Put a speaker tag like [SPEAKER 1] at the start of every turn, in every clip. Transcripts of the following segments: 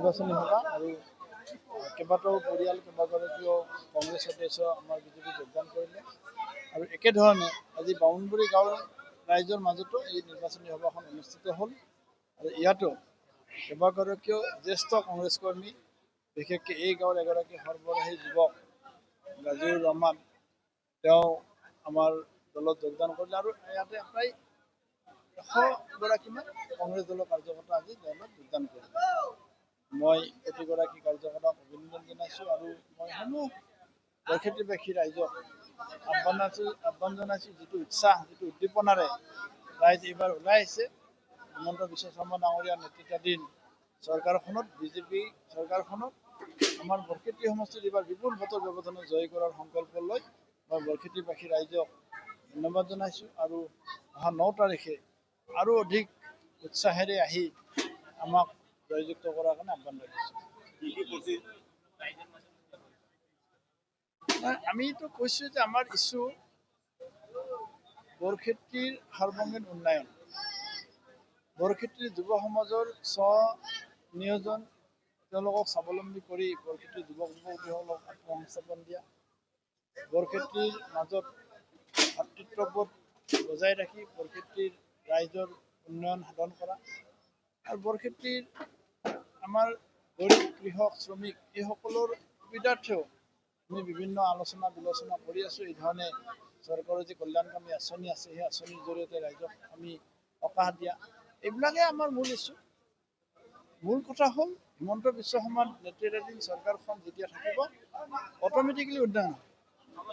[SPEAKER 1] নিৰ্বাচনী সভা আৰু কেইবাটাও পৰিয়াল কেইবাগৰাকীও কংগ্ৰেছ সদস্য আমাৰ বিজেপি যোগদান কৰিলে আৰু একেধৰণে আজি বামুণবাৰী গাঁৱৰ ৰাইজৰ মাজতো এই নিৰ্বাচনী সভাখন অনুষ্ঠিত হ'ল আৰু ইয়াতো কেইবাগৰাকীও জ্যেষ্ঠ কংগ্ৰেছ কৰ্মী বিশেষকৈ এই গাঁৱৰ এগৰাকী সৰ্বৰাহী যুৱক গাজীউৰ ৰহমান তেওঁ আমাৰ দলত যোগদান কৰিলে আৰু ইয়াতে প্ৰায় 100গৰাকীমান কংগ্ৰেছ দলৰ কাৰ্যকৰ্তা আজি দলত যোগদান কৰিলে। মই প্ৰতিগৰাকী কাৰ্যকৰ্তাক অভিনন্দন জনাইছোঁ আৰু মই সমূহ বৰক্ষেত্ৰীবাসী ৰাইজক আহ্বান জনাইছোঁ যিটো উৎসাহ যিটো উদ্দীপনাৰে ৰাইজ এইবাৰ ওলাই আহিছে হিমন্ত বিশ্ব শৰ্মা ডাঙৰীয়াৰ নেতৃত্বাধীন চৰকাৰখনত বিজেপি চৰকাৰখনত আমাৰ বৰক্ষেত্ৰী সমষ্টিত এইবাৰ বিপুল ভোটৰ ব্যৱধানে জয় কৰাৰ সংকল্প লৈ মই বৰক্ষেত্ৰীবাসী ৰাইজক ধন্যবাদ জনাইছোঁ আৰু অহা 9 তাৰিখে আৰু অধিক উৎসাহেৰে আহি আমাক জয়যুক্ত কৰাৰ কাৰণে আহ্বান জনাইছোঁ। আমিতো কৈছোঁ যে আমাৰ ইছ্যু বৰক্ষেত্ৰীৰ সাৰ্বজনীন উন্নয়ন, বৰক্ষেত্ৰীৰ যুৱ সমাজৰ স্ব-নিয়োজন, তেওঁলোকক স্বাৱলম্বী কৰি বৰক্ষেত্ৰীৰ যুৱক যুৱতীসকলক আত্মসংস্থাপন দিয়া, বৰক্ষেত্ৰীৰ মাজত ভাতৃত্ববোধ বজাই ৰাখি বৰক্ষেত্ৰীৰ ৰাইজৰ উন্নয়ন সাধন কৰা আৰু বৰক্ষেত্ৰীৰ আমাৰ গৰীব কৃষক শ্ৰমিক এইসকলৰ সুবিধাৰ্থেও আমি বিভিন্ন আলোচনা বিলোচনা কৰি আছোঁ। এই ধৰণে চৰকাৰৰ যি কল্যাণকামী আঁচনি আছে সেই আঁচনিৰ জৰিয়তে ৰাইজক আমি সকাহ দিয়া, এইবিলাকে আমাৰ মূল ইছ্যু। মূল কথা হ'ল হিমন্ত বিশ্ব শৰ্মাৰ নেতৃত্বাধীন চৰকাৰখন যেতিয়া থাকিব অট'মেটিকেলি উন্নয়ন হ'ব।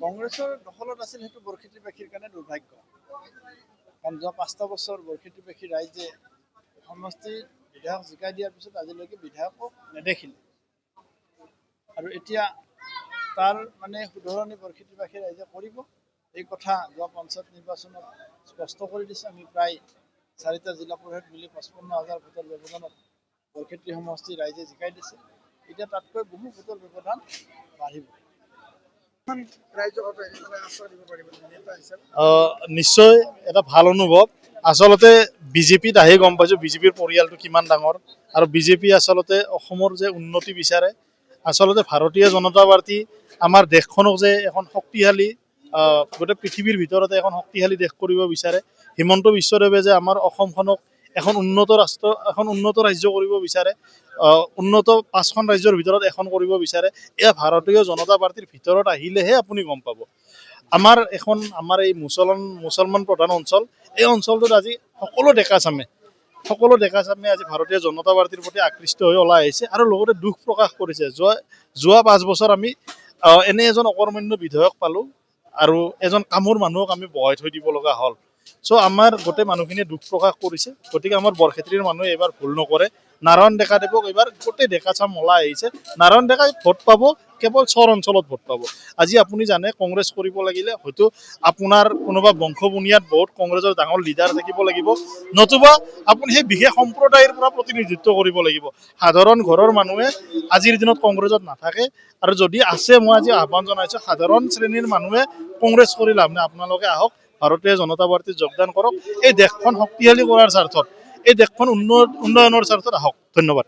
[SPEAKER 1] কংগ্ৰেছৰ দখলত আছিল সেইটো বৰক্ষেত্ৰীবাসীৰ কাৰণে দুৰ্ভাগ্য, কাৰণ যোৱা 5টা বছৰ বৰক্ষেত্ৰীবাসী ৰাইজে সমষ্টিত বিধায়ক জিকাই দিয়াৰ পিছত আজিলৈকে বিধায়কক নেদেখিলে আৰু এতিয়া তাৰ শুধৰণি বৰক্ষেত্ৰীবাসী ৰাইজে কৰিব। এই কথা যোৱা পঞ্চায়ত নিৰ্বাচনত স্পষ্ট কৰি দিছে। আমি প্ৰায় 4টা জিলা পৰিষদ মিলি 55,000 ভোটৰ ব্যৱধানত বৰক্ষেত্ৰী সমষ্টি ৰাইজে জিকাই দিছে। এতিয়া তাতকৈ বহু ভোটৰ ব্যৱধান বাঢ়িব।
[SPEAKER 2] নিশ্চয় এটা ভাল অনুভৱ। আচলতে বিজেপিত আহি গম পাইছোঁ বিজেপিৰ পৰিয়ালটো কিমান ডাঙৰ আৰু বিজেপি আচলতে অসমৰ যে উন্নতি বিচাৰে, আচলতে ভাৰতীয় জনতা পাৰ্টি আমাৰ দেশখনক যে এখন শক্তিশালী গোটেই পৃথিৱীৰ ভিতৰতে এখন শক্তিশালী দেশ কৰিব বিচাৰে, হিমন্ত বিশ্ব দেৱে যে আমাৰ অসমখনক এখন উন্নত ৰাষ্ট্ৰ এখন উন্নত ৰাজ্য কৰিব বিচাৰে, উন্নত 5খন ৰাজ্যৰ ভিতৰত এখন কৰিব বিচাৰে, এয়া ভাৰতীয় জনতা পাৰ্টিৰ ভিতৰত আহিলেহে আপুনি গম পাব। আমাৰ এই মুছলমান প্ৰধান অঞ্চল, এই অঞ্চলটোত আজি সকলো ডেকা চামে আজি ভাৰতীয় জনতা পাৰ্টিৰ প্ৰতি আকৃষ্ট হৈ ওলাই আহিছে আৰু লগতে দুখ প্ৰকাশ কৰিছে। যোৱা 5 বছৰ আমি এনে এজন অকৰ্মণ্য বিধায়ক পালোঁ আৰু এজন কামোৰ মানুহক আমি বহাই থৈ দিব লগা হ'ল। আমাৰ গোটেই মানুহখিনিয়ে দুখ প্ৰকাশ কৰিছে। গতিকে আমাৰ বৰক্ষেত্ৰীৰ মানুহে এইবাৰ ভুল নকৰে। নাৰায়ণ ডেকা দেৱক এইবাৰ গোটেই ডেকা চাম ওলাই আহিছে। নাৰায়ণ ডেকাই ভোট পাব কেৱল চৰ অঞ্চলত ভোট পাব। আজি আপুনি জানে কংগ্ৰেছ কৰিব লাগিলে হয়তো আপোনাৰ কোনোবা বংশবুনিয়াদ বহুত কংগ্ৰেছৰ ডাঙৰ লিডাৰ থাকিব লাগিব, নতুবা আপুনি সেই বিশেষ সম্প্ৰদায়ৰ পৰা প্ৰতিনিধিত্ব কৰিব লাগিব। সাধাৰণ ঘৰৰ মানুহে আজিৰ দিনত কংগ্ৰেছত নাথাকে আৰু যদি আছে মই আজি আহ্বান জনাইছোঁ সাধাৰণ শ্ৰেণীৰ মানুহে কংগ্ৰেছ কৰি লাভ নাই। আপোনালোকে আহক, ভাৰতীয় জনতা পাৰ্টীত যোগদান কৰক। এই দেশখন শক্তিশালী কৰাৰ স্বাৰ্থত, এই দেশখন উন্নয়নৰ স্বাৰ্থত আহক। ধন্যবাদ।